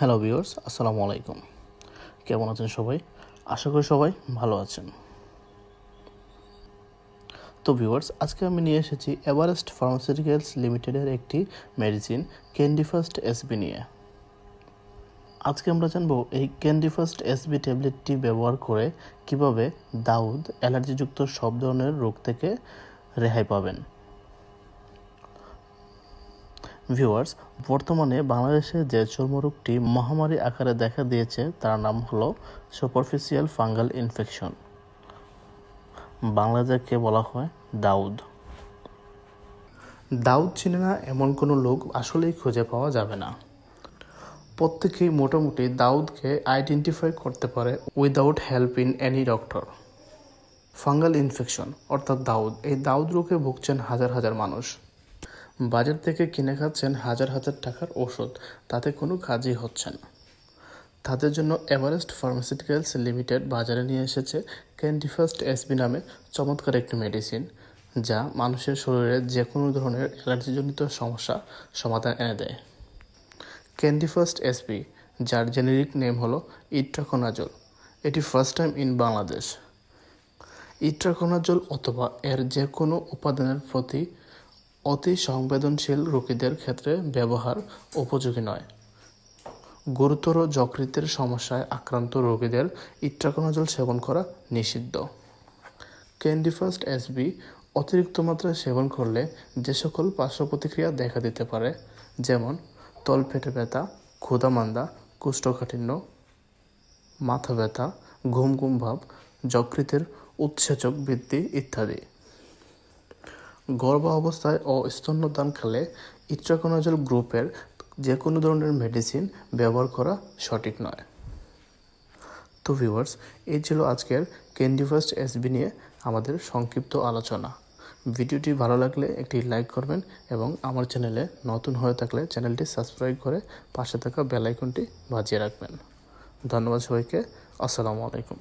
Hello viewers, আসসালামু আলাইকুম। কেমন আছেন সবাই? আশা করি সবাই ভালো আছেন। তো ভিউয়ার্স, আজকে আমি নিয়ে এসেছি এভারেস্ট ফার্মাসিউটিক্যালস লিমিটেডের একটি মেডিসিন ক্যান্ডিফার্স্ট এসবি নিয়ে। আজকে আমরা জানবো এই ক্যান্ডিফার্স্ট এসবি ট্যাবলেটটি ব্যবহার করে কিভাবে দাউদ অ্যালার্জিযুক্ত সব ধরনের রোগ থেকে রেহাই পাবেন। ভিউয়ার্স, বর্তমানে বাংলাদেশে যে চর্মরোগটি মহামারী আকারে দেখা দিয়েছে তার নাম হলো সুপারফিশিয়াল ফাঙ্গাল ইনফেকশন, বাংলাদেশকে বলা হয় দাউদ। দাউদ চিনে না এমন কোনো লোক আসলেই খুঁজে পাওয়া যাবে না। প্রত্যেকেই মোটামুটি দাউদকে আইডেন্টিফাই করতে পারে without help in any doctor. Fungal infection অর্থাৎ দাউদ, এই দাউদ রোগে ভুগছেন হাজার হাজার মানুষ। বাজার থেকে কিনে খাচ্ছেন হাজার হাজার টাকার ওষুধ, তাতে কোনো কাজই হচ্ছে না। তাদের জন্য এভারেস্ট ফার্মাসিউটিক্যালস লিমিটেড বাজারে নিয়ে এসেছে ক্যান্ডিফার্স্ট এসবি নামে চমৎকার একটি মেডিসিন, যা মানুষের শরীরে যে কোনো ধরনের অ্যালার্জিজনিত সমস্যা সমাধান এনে দেয়। ক্যান্ডিফার্স্ট এসবি, যার জেনেরিক নেম হলো ইট্রাকোনাজল, এটি first time in Bangladesh. Itraconazole অথবা এর যে কোনো উপাদানের প্রতি অতি সংবেদনশীল রোগীদের ক্ষেত্রে ব্যবহার উপযোগী নয়। গুরুতর যকৃতের সমস্যায় আক্রান্ত রোগীদের ইট্রাকোনাজল সেবন করা নিষিদ্ধ। ক্যান্ডিফার্স্ট এসবি অতিরিক্ত মাত্রায় সেবন করলে যে সকল পার্শ্ব প্রতিক্রিয়া দেখা দিতে পারে, যেমন তলপেটে ব্যথা, ক্ষুধামান্দা, কোষ্ঠকাঠিন্য, মাথা ব্যথা, ঘুম ঘুম ভাব, যকৃতের উৎসেচক বৃদ্ধি ইত্যাদি। গর্ভাবস্থায় ও স্তন্যদানকালে ইট্রাকোনাজল গ্রুপের যে কোনো ধরনের মেডিসিন ব্যবহার করা সঠিক নয়। তো ভিউয়ার্স, এই ছিল আজকের ক্যান্ডিফার্স্ট এসবি নিয়ে আমাদের সংক্ষিপ্ত আলোচনা। ভিডিওটি ভালো লাগলে একটি লাইক করবেন এবং আমার চ্যানেলে নতুন হয়ে থাকলে চ্যানেলটি সাবস্ক্রাইব করে পাশে থাকা বেল আইকনটি বাজিয়ে রাখবেন। ধন্যবাদ সবাইকে। আসসালামু আলাইকুম।